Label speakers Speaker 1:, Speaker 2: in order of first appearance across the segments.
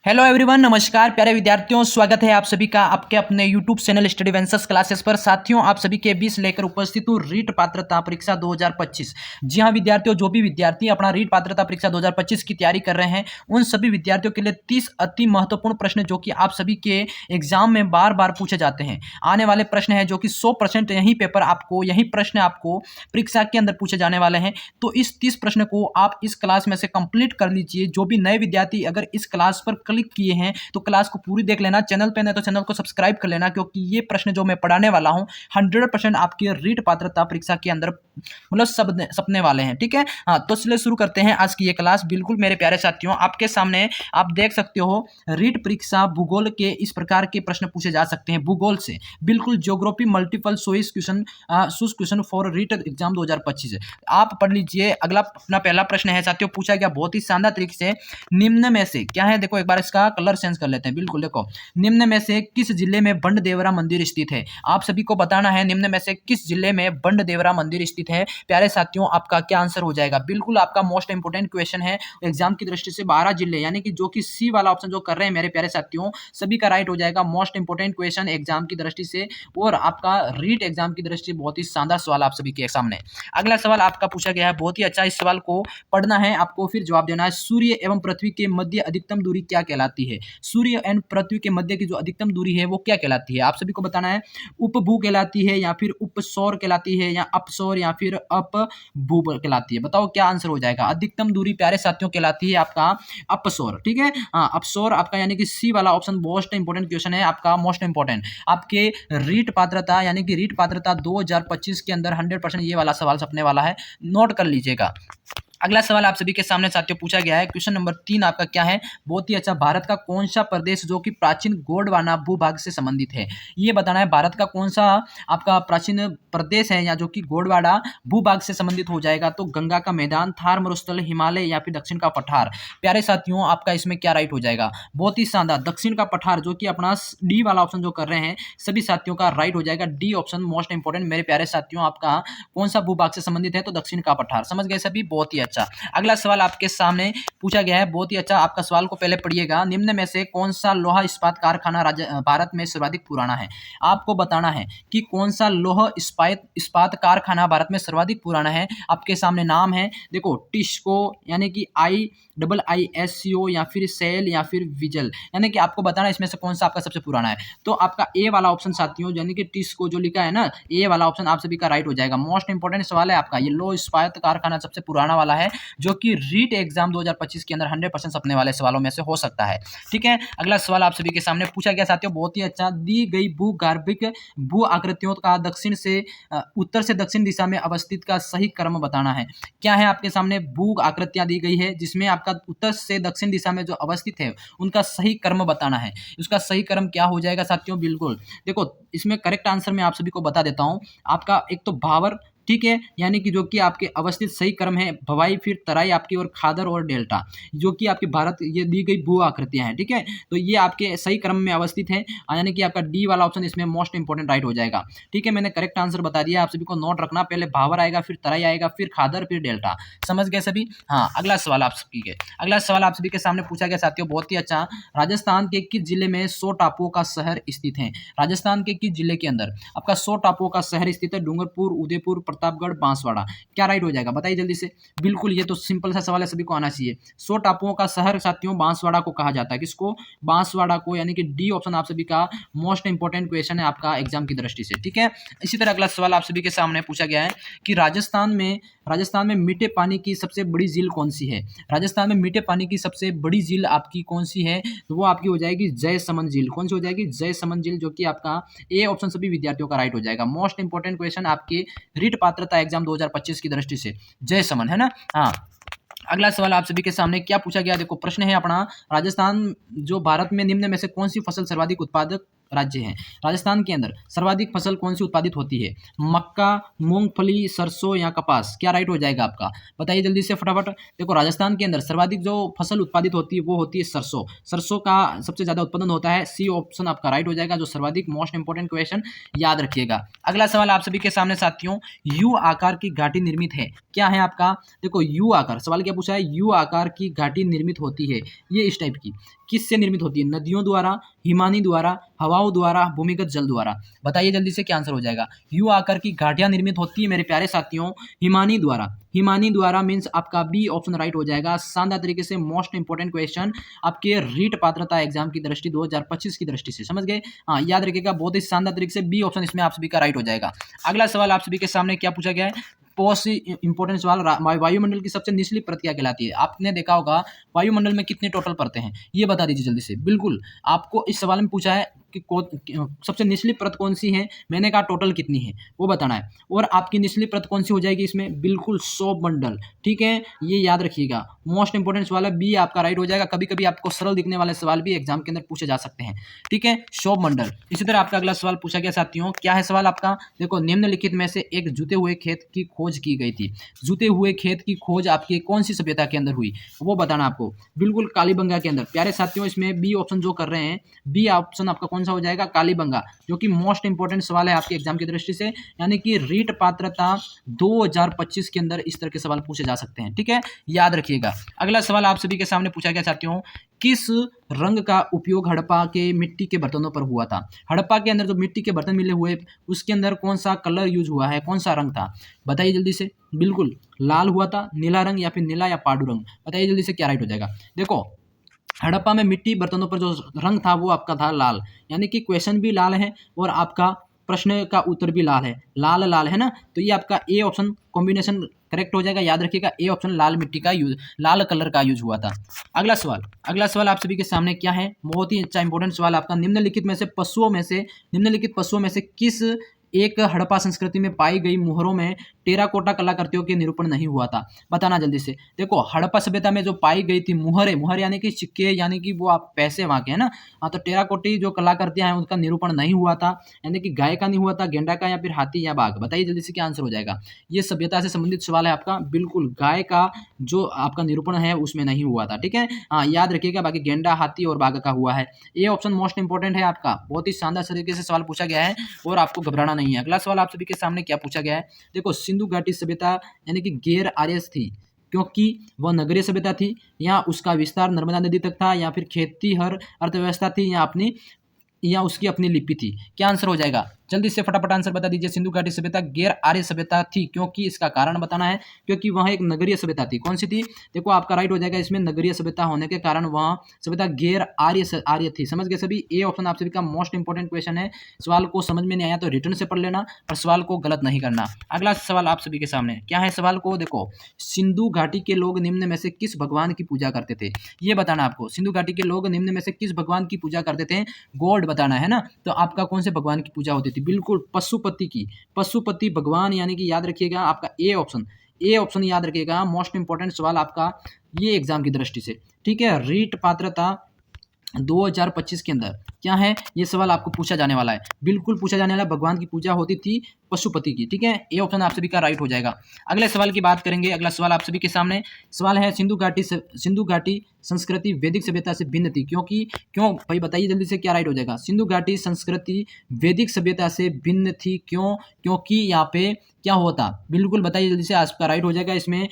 Speaker 1: Hello everyone, नमस्कार प्यारे विद्यार्थियों, स्वागत है आप सभी का आपके अपने यूट्यूब चैनल स्टडी वेंसस क्लासेस पर। साथियों, आप सभी के बीच लेकर उपस्थित हूँ रीट पात्रता परीक्षा 2025। जी हाँ विद्यार्थियों, जो भी विद्यार्थी अपना रीट पात्रता परीक्षा 2025 की तैयारी कर रहे हैं उन सभी विद्यार्थियों के लिए 30 अति महत्वपूर्ण प्रश्न जो कि आप सभी के एग्जाम में बार बार पूछे जाते हैं। आने वाले प्रश्न है जो कि 100% यही पेपर आपको, यही प्रश्न आपको परीक्षा के अंदर पूछे जाने वाले हैं। तो इस 30 प्रश्न को आप इस क्लास में से कंप्लीट कर लीजिए। जो भी नए विद्यार्थी अगर इस क्लास पर क्लिक किए हैं तो क्लास को पूरी देख लेना। चैनल पे नहीं तो चैनल को सब्सक्राइब कर लेना, क्योंकि ये प्रश्न जो मैं पढ़ाने वाला हूं 100% आपके रीट पात्रता परीक्षा के अंदर मतलब सपने वाले हैं। ठीक है, हाँ, तो चलिए शुरू करते हैं आज की ये क्लास। बिल्कुल मेरे प्यारे साथियों, आपके सामने आप देख सकते हो रीट परीक्षा भूगोल के इस प्रकार के प्रश्न पूछे जा सकते हैं भूगोल से। बिल्कुल geography multiple choice question for REET exam 2025। आप पढ़ लीजिए। अगला अपना पहला प्रश्न है साथियों, पूछा गया बहुत ही शानदार तरीके से, निम्न में से क्या है। देखो एक बार इसका कलर चेंज कर लेते हैं। बिल्कुल देखो, निम्न में से किस जिले में बंडदेवरा मंदिर स्थित है। आप सभी को बताना है निम्न में से किस जिले में बंडदेवरा मंदिर स्थित है। प्यारे साथियों, आपका क्या आंसर हो जाएगा। बिल्कुल आपका मोस्ट इंपोर्टेंट क्वेश्चन है एग्जाम की दृष्टि से। 12 जिले, यानी कि जो कि सी वाला ऑप्शन जो कर रहे हैं मेरे प्यारे साथियों, सभी का राइट हो जाएगा। मोस्ट इंपोर्टेंट क्वेश्चन एग्जाम की दृष्टि से और आपका रीट एग्जाम की दृष्टि से बहुत ही शानदार सवाल आप सभी के सामने। अगला सवाल आपका पूछा गया है, बहुत ही अच्छा। इस सवाल को पढ़ना है आपको, फिर जवाब देना है। सूर्य एवं पृथ्वी के मध्य अधिकतम दूरी क्या कहलाती है। सूर्य एवं पृथ्वी के मध्य की जो अधिकतम दूरी है वो क्या कहलाती है, आप सभी को बताना है। उपभू कहलाती है या फिर उपसौर कहलाती है या अपसौर या फिर अपभू कहलाती है। बताओ क्या आंसर हो जाएगा। अधिकतम दूरी प्यारे साथियों कहलाती है आपका अपसौर। ठीक है, हाँ, अपसौर आपका, यानी कि सी वाला ऑप्शन मोस्ट इंपोर्टेंट क्वेश्चन है आपका। मोस्ट इंपोर्टेंट आपके रीट पात्रता, यानी कि रीट पात्रता 2025 के अंदर 100% ये वाला सवाल छपने वाला है, नोट कर लीजिएगा। अगला सवाल आप सभी के सामने साथियों पूछा गया है। क्वेश्चन नंबर 3 आपका क्या है, बहुत ही अच्छा। भारत का कौन सा प्रदेश जो कि प्राचीन गोंडवाना भूभाग से संबंधित है, ये बताना है। भारत का कौन सा आपका प्राचीन प्रदेश है या जो कि गोंडवाना भूभाग से संबंधित हो जाएगा। तो गंगा का मैदान, थार मरुस्थल, हिमालय या फिर दक्षिण का पठार। प्यारे साथियों, आपका इसमें क्या राइट हो जाएगा। बहुत ही शानदार, दक्षिण का पठार, जो कि अपना डी वाला ऑप्शन जो कर रहे हैं सभी साथियों का राइट हो जाएगा। डी ऑप्शन मोस्ट इंपोर्टेंट मेरे प्यारे साथियों। आपका कौन सा भूभाग से संबंधित है, तो दक्षिण का पठार। समझ गए सभी, बहुत ही अच्छा। अगला सवाल आपके सामने पूछा गया है, बहुत ही अच्छा। आपका सवाल को पहले पढ़िएगा। निम्न में से कौन सा लोहा इस्पात कारखाना भारत में सर्वाधिक पुराना है। आपको बताना है कि कौन सा लोहा इस्पात कारखाना भारत में सर्वाधिक पुराना है। आपके सामने नाम है, देखो, टिस्को, यानी कि ISSCO या फिर सेल या फिर विजल, यानी कि आपको बताना इसमें से कौन सा आपका सबसे पुराना है। तो आपका ए वाला ऑप्शन साथियों, यानी कि टिस्को जो लिखा है ना, ए वाला ऑप्शन आप सभी का राइट हो जाएगा। मोस्ट इंपोर्टेंट सवाल है आपका। ये लोहा इस्पात कारखाना सबसे पुराना वाला है, जो कि रीट एग्जाम 2025 के अंदर 100% सपने वाले सवालों में से हो सकता है। ठीक है, अगला सवाल आप सभी के सामने पूछा गया साथियों, बहुत ही अच्छा। दी गई भूगर्भिक भू आकृतियों का दक्षिण से उत्तर से दक्षिण दिशा में अवस्थित का सही क्रम बताना है। क्या है आपके सामने, भू आकृतियां दी गई है जिसमें आपका उत्तर से दक्षिण दिशा में जो अवस्थित है उनका सही क्रम बताना है। उसका सही क्रम क्या हो जाएगा साथियों। बिल्कुल देखो, इसमें करेक्ट आंसर मैं आप सभी को बता देता हूं। आपका एक तो भावर, ठीक है, यानी कि जो कि आपके अवस्थित सही क्रम है भवाई, फिर तराई आपकी, और खादर और डेल्टा, जो कि आपके भारत ये दी गई भू आकृतियां हैं। ठीक है, तो ये आपके सही क्रम में अवस्थित है, यानी कि आपका डी वाला ऑप्शन इसमें मोस्ट इंपोर्टेंट राइट हो जाएगा। ठीक है, मैंने करेक्ट आंसर बता दिया, आप सभी को नोट रखना। पहले भावर आएगा, फिर तराई आएगा, फिर खादर, फिर डेल्टा। समझ गए सभी। हाँ, अगला सवाल आप सभी के अगला सवाल आप सभी के सामने पूछा गया साथियों, बहुत ही अच्छा। राजस्थान के किस जिले में 100 टापुओं का शहर स्थित है। राजस्थान के किस जिले के अंदर आपका 100 टापुओं का शहर स्थित है। डूंगरपुर, उदयपुर, प्रतापगढ़, बांसवाड़ा। क्या राइट हो जाएगा, बताइए जल्दी से। बिल्कुल, ये तो सिंपल सा सवाल है, सभी को आना चाहिए। 100 टापुओं का शहर साथियों बांसवाड़ा को कहा जाता है। किसको, बांसवाड़ा को, यानी कि डी ऑप्शन आप सभी का मोस्ट इंपोर्टेंट क्वेश्चन है आपका एग्जाम की दृष्टि से। ठीक है, इसी तरह अगला सवाल आप सभी के सामने पूछा गया है कि राजस्थान में मीठे पानी की सबसे बड़ी झील कौन सी है। राजस्थान में मीठे पानी की सबसे बड़ी झील आपकी कौन सी है, तो वो आपकी हो जाएगी जयसमंद झील। कौन सी हो जाएगी, जयसमंद झील, जो कि आपका ए ऑप्शन सभी विद्यार्थियों का राइट हो जाएगा। मोस्ट इंपोर्टेंट क्वेश्चन आपके रीट पात्रता एग्जाम 2025 की दृष्टि से, जयसमंद, है ना। हाँ, अगला सवाल आप सभी के सामने क्या पूछा गया, देखो प्रश्न है अपना। राजस्थान जो भारत में निम्न में से कौन सी फसल सर्वाधिक उत्पादक राज्य हैं। राजस्थान के अंदर सर्वाधिक फसल कौन सी उत्पादित होती है? मक्का, मूंगफली, सरसों या कपास? क्या राइट हो जाएगा आपका? बताइए जल्दी से फटाफट। देखो राजस्थान के अंदर सर्वाधिक जो फसल उत्पादित होती है वो होती है सरसों। सरसों का सबसे ज्यादा उत्पादन होता है। सी ऑप्शन आपका राइट हो जाएगा, जो सर्वाधिक मोस्ट इंपोर्टेंट क्वेश्चन, याद रखिएगा। अगला सवाल आप सभी के सामने साथियों, यू आकार की घाटी निर्मित है, क्या है आपका? देखो यू आकार, सवाल क्या पूछा है? यू आकार की घाटी निर्मित होती है, ये इस टाइप की, किससे निर्मित होती है? नदियों द्वारा, हिमानी द्वारा, हवाओं द्वारा, भूमिगत जल द्वारा? बताइए जल्दी से क्या आंसर हो जाएगा। यू आकार की घाटियां निर्मित होती है मेरे प्यारे साथियों हिमानी द्वारा। हिमानी द्वारा मीन्स आपका बी ऑप्शन राइट हो जाएगा। शानदार तरीके से मोस्ट इंपोर्टेंट क्वेश्चन आपके रीट पात्रता एग्जाम की दृष्टि 2025 की दृष्टि से, समझ गए? हाँ, याद रखिएगा, बहुत ही शानदार तरीके से बी ऑप्शन इसमें आप सभी का राइट हो जाएगा। अगला सवाल आप सभी के सामने क्या पूछा गया है? बहुत ही इंपॉर्टेंट सवाल, वायुमंडल की सबसे निचली परत क्या कहलाती है? आपने देखा होगा वायुमंडल में कितने टोटल परतें हैं, ये बता दीजिए जल्दी से। बिल्कुल, आपको इस सवाल में पूछा है कि सबसे निचली परत कौन सी है, मैंने कहा टोटल कितनी है वो बताना है। और आपकी निचली परत कौन सी हो जाएगी इसमें? बिल्कुल सौरमंडल, ठीक है, ये याद रखिएगा। मोस्ट इंपोर्टेंट सवाल है, बी आपका राइट हो जाएगा। कभी कभी आपको सरल दिखने वाले सवाल भी एग्जाम के अंदर पूछे जा सकते हैं, ठीक है, सौरमंडल। इसी तरह आपका अगला सवाल पूछा गया साथियों, क्या है सवाल आपका? देखो निम्नलिखित में से एक जुते हुए खेत की खोज की गई थी। जुते हुए खेत की खोज आपकी कौन सी सभ्यता के अंदर हुई वो बताना आपको। बिल्कुल कालीबंगा के अंदर। प्यारे साथियों इसमें बी ऑप्शन जो कर रहे हैं, बी ऑप्शन आपका कौन सा हो जाएगा? कालीबंगा, जो कि मोस्ट इंपोर्टेंट सवाल है आपके एग्जाम की दृष्टि से, यानी कि रीट पात्रता 2025 के अंदर इस तरह के सवाल पूछे जा सकते हैं, ठीक है, याद रखिएगा। अगला सवाल आप सभी के सामने पूछा गया साथियों, किस रंग का उपयोग हड़प्पा के मिट्टी के बर्तनों पर हुआ था? हड़प्पा के अंदर जो मिट्टी के बर्तन मिले हुए उसके अंदर कौन सा कलर यूज हुआ है, कौन सा रंग था? बताइए जल्दी से। बिल्कुल लाल हुआ था, नीला रंग, या फिर नीला या पाडू रंग? बताइए जल्दी से क्या राइट हो जाएगा। देखो हड़प्पा में मिट्टी बर्तनों पर जो रंग था वो आपका था लाल, यानी कि क्वेश्चन भी लाल है और आपका प्रश्न का उत्तर भी लाल है, लाल लाल है ना, तो ये आपका ए ऑप्शन कॉम्बिनेशन करेक्ट हो जाएगा। याद रखिएगा ए ऑप्शन लाल मिट्टी का यूज, लाल कलर का यूज हुआ था। अगला सवाल आप सभी के सामने क्या है? बहुत ही अच्छा इंपॉर्टेंट सवाल आपका, निम्नलिखित पशुओं में से किस एक हड़प्पा संस्कृति में पाई गई मुहरों में टेराकोटा कलाकृतियों के निरूपण नहीं हुआ था? बताना जल्दी से। देखो हड़प्पा सभ्यता में जो पाई गई थी मुहर यानी कि सिक्के, यानी कि वो आप पैसे वहां के है ना, हाँ, तो टेराकोटी जो कलाकृतियां हैं उनका निरूपण नहीं हुआ था, यानी कि गाय का नहीं हुआ था, गेंडा का, या फिर हाथी या बाघ? बताइए जल्दी से क्या आंसर हो जाएगा। ये सभ्यता से संबंधित सवाल है आपका। बिल्कुल गाय का जो आपका निरूपण है उसमें नहीं हुआ था, ठीक है, हाँ, याद रखिएगा। बाकी गेंडा, हाथी और बाघ का हुआ है। ये ऑप्शन मोस्ट इंपोर्टेंट है आपका। बहुत ही शानदार तरीके से सवाल पूछा गया है और आपको घबराना नहीं है। अगला सवाल आप सभी के सामने क्या पूछा गया है? देखो सिंधु घाटी सभ्यता यानी कि गैर आर्य थी क्योंकि वह नगरीय सभ्यता थी, या उसका विस्तार नर्मदा नदी तक था, या फिर खेती हर अर्थव्यवस्था थी, या उसकी अपनी लिपि थी? क्या आंसर हो जाएगा? जल्दी से फटाफट आंसर बता दीजिए। सिंधु घाटी सभ्यता गैर आर्य सभ्यता थी क्योंकि, इसका कारण बताना है, क्योंकि वह एक नगरीय सभ्यता थी। कौन सी थी? देखो आपका राइट हो जाएगा इसमें, नगरीय सभ्यता होने के कारण वह सभ्यता गैर आर्य थी। समझ गए सभी? ए ऑप्शन आप सभी का मोस्ट इंपोर्टेंट क्वेश्चन है। सवाल को समझ में नहीं आया तो रिटर्न से पढ़ लेना, और सवाल को गलत नहीं करना। अगला सवाल आप सभी के सामने क्या है? सवाल को देखो, सिंधु घाटी के लोग निम्न में से किस भगवान की पूजा करते थे? ये बताना आपको। सिंधु घाटी के लोग निम्न में से किस भगवान की पूजा करते थे? गॉड बताना है ना, तो आपका कौन से भगवान की पूजा होती थी? बिल्कुल पशुपति की, पशुपति भगवान, यानी कि याद रखिएगा आपका ए ऑप्शन याद रखिएगा। मोस्ट इंपोर्टेंट सवाल आपका ये एग्जाम की दृष्टि से, ठीक है, रीट पात्रता 2025 के अंदर क्या है ये सवाल आपको पूछा जाने वाला है। बिल्कुल पूछा जाने वाला, भगवान की पूजा होती थी पशुपति की, ठीक है, ये ऑप्शन आप सभी का राइट हो जाएगा। अगले सवाल की बात करेंगे। अगला सवाल आप सभी के सामने सवाल है, सिंधु घाटी संस्कृति वैदिक सभ्यता से भिन्न थी क्यों भाई? बताइए जल्दी से क्या राइट हो जाएगा। सिंधु घाटी संस्कृति वैदिक सभ्यता से भिन्न थी क्योंकि यहाँ पे क्या होता? बिल्कुल बताइए जल्दी से, आपका राइट हो जाएगा इसमें।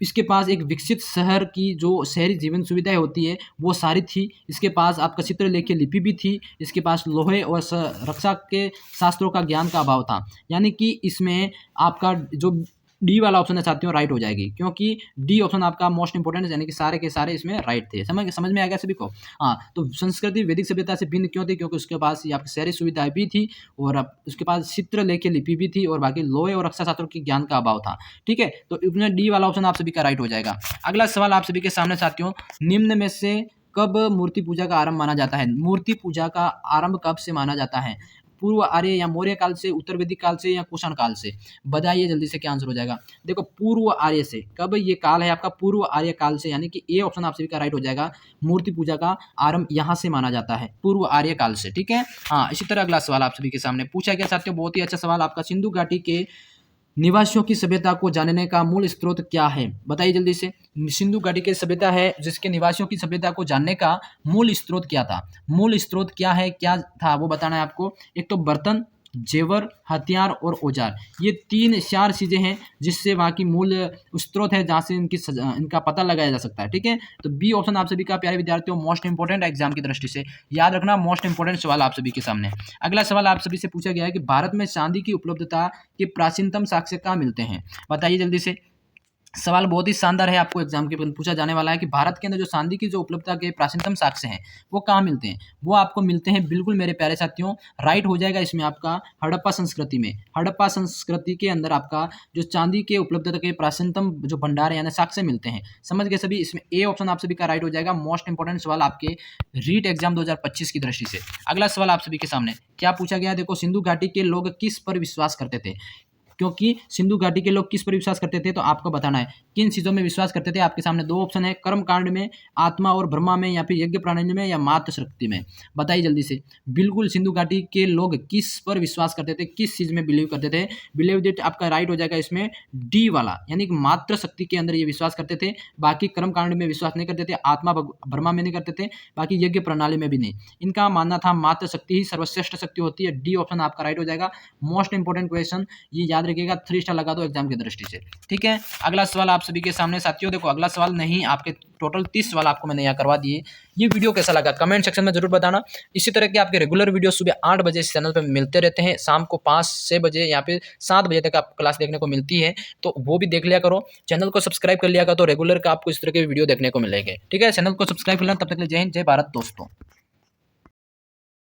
Speaker 1: इसके पास एक विकसित शहर की जो शहरी जीवन सुविधाएं होती है वो सारी थी। इसके पास आपका चित्रलेखी लिपि भी थी। इसके पास लोहे और रक्षा के शास्त्रों का ज्ञान का अभाव था। यानी कि इसमें आपका जो डी वाला ऑप्शन है साथियों राइट हो जाएगी, क्योंकि डी ऑप्शन आपका मोस्ट इंपोर्टेंट है, यानी कि सारे के सारे इसमें राइट थे। समझ में आ गया सभी को? हाँ, तो संस्कृति वैदिक सभ्यता से भिन्न क्यों थी? क्योंकि उसके पास ये आपकी शहरी सुविधाएं भी थी, और उसके पास चित्रलेखी लिपि भी थी, और बाकी लोहे और रक्षा शास्त्रों की ज्ञान का अभाव था, ठीक है, तो इसमें डी वाला ऑप्शन आप सभी का राइट हो जाएगा। अगला सवाल आप सभी के सामने साथियों, निम्न में से कब मूर्ति पूजा का आरंभ माना जाता है? मूर्ति पूजा का आरंभ कब से माना जाता है? पूर्व आर्य या मौर्य काल से, उत्तर वैदिक काल से या कुषाण काल से? बताइए जल्दी से क्या आंसर हो जाएगा। देखो पूर्व आर्य से, कब ये काल है आपका? पूर्व आर्य काल से, यानी कि ए ऑप्शन आप सभी का राइट हो जाएगा। मूर्ति पूजा का आरंभ यहाँ से माना जाता है, पूर्व आर्य काल से। ठीक है, हाँ। इसी तरह अगला सवाल आप सभी के सामने पूछा गया साथियों, बहुत ही अच्छा सवाल आपका। सिंधु घाटी के निवासियों की सभ्यता को जानने का मूल स्रोत क्या है? बताइए जल्दी से। सिंधु घाटी की सभ्यता है जिसके निवासियों की सभ्यता को जानने का मूल स्रोत क्या था? मूल स्रोत क्या है, क्या था वो बताना है आपको। एक तो बर्तन, जेवर, हथियार और औजार, ये 3-4 चीजें हैं जिससे वहाँ की मूल स्रोत है जहाँ से इनका पता लगाया जा सकता है। ठीक है, तो बी ऑप्शन आप सभी का प्यारे विद्यार्थियों मोस्ट इंपोर्टेंट एग्जाम की दृष्टि से याद रखना, मोस्ट इंपोर्टेंट सवाल आप सभी के सामने। अगला सवाल आप सभी से पूछा गया है कि भारत में चांदी की उपलब्धता के प्राचीनतम साक्ष्य कहाँ मिलते हैं? बताइए जल्दी से। सवाल बहुत ही शानदार है, आपको एग्जाम के पूछा जाने वाला है कि भारत के अंदर जो चांदी की जो उपलब्धता के प्राचीनतम साक्ष्य हैं वो कहाँ मिलते हैं? वो आपको मिलते हैं बिल्कुल मेरे प्यारे साथियों, राइट हो जाएगा इसमें आपका हड़प्पा संस्कृति में। हड़प्पा संस्कृति के अंदर आपका जो चांदी के उपलब्धता के प्राचीनतम जो भंडार है यानी साक्ष्य मिलते हैं। समझ गए सभी? इसमें ए ऑप्शन आप सभी का राइट हो जाएगा। मोस्ट इंपोर्टेंट सवाल आपके रीट एग्जाम 2025 की दृष्टि से। अगला सवाल आप सभी के सामने क्या पूछा गया? देखो, सिंधु घाटी के लोग किस पर विश्वास करते थे? क्योंकि सिंधु घाटी के लोग किस पर विश्वास करते थे, तो आपको बताना है किन चीजों में विश्वास करते थे। आपके सामने 2 ऑप्शन है, कर्म कांड में, आत्मा और ब्रह्मा में, या फिर यज्ञ प्रणाली में, या मात्र शक्ति में। बताइए जल्दी से। बिल्कुल सिंधु घाटी के लोग किस पर विश्वास करते थे, किस चीज में बिलीव करते थे? बिलीव दैट आपका राइट हो जाएगा इसमें डी वाला, यानी कि मात्र शक्ति के अंदर ये विश्वास करते थे। बाकी कर्म कांड में विश्वास नहीं करते थे, आत्मा ब्रह्मा में नहीं करते थे, बाकी यज्ञ प्रणाली में भी नहीं। इनका मानना था मात्र शक्ति ही सर्वश्रेष्ठ शक्ति होती है। डी ऑप्शन आपका राइट हो जाएगा। मोस्ट इंपोर्टेंट क्वेश्चन, ये याद रखिएगा, 3 स्टार लगा दो एग्जाम की दृष्टि से। ठीक है, अगला सवाल आप सभी के सामने साथियों। देखो, अगला सवाल नहीं, आपके टोटल 30 सवाल आपको मैंने यहाँ करवा दिए। ये वीडियो कैसा लगा कमेंट सेक्शन में जरूर बताना। इसी तरह के आपके रेगुलर वीडियो सुबह 8 बजे इस चैनल पर मिलते रहते हैं, शाम को 5-6 बजे या फिर 7 बजे तक आपको क्लास देखने को मिलती है, तो वो भी देख लिया करो। चैनल को सब्सक्राइब कर लिया करो, तो रेगुलर का आपको इस तरह के वीडियो देखने को मिलेंगे। ठीक है, चैनल को सब्सक्राइब कर लेना। तब तक के लिए जय हिंद, जय भारत दोस्तों।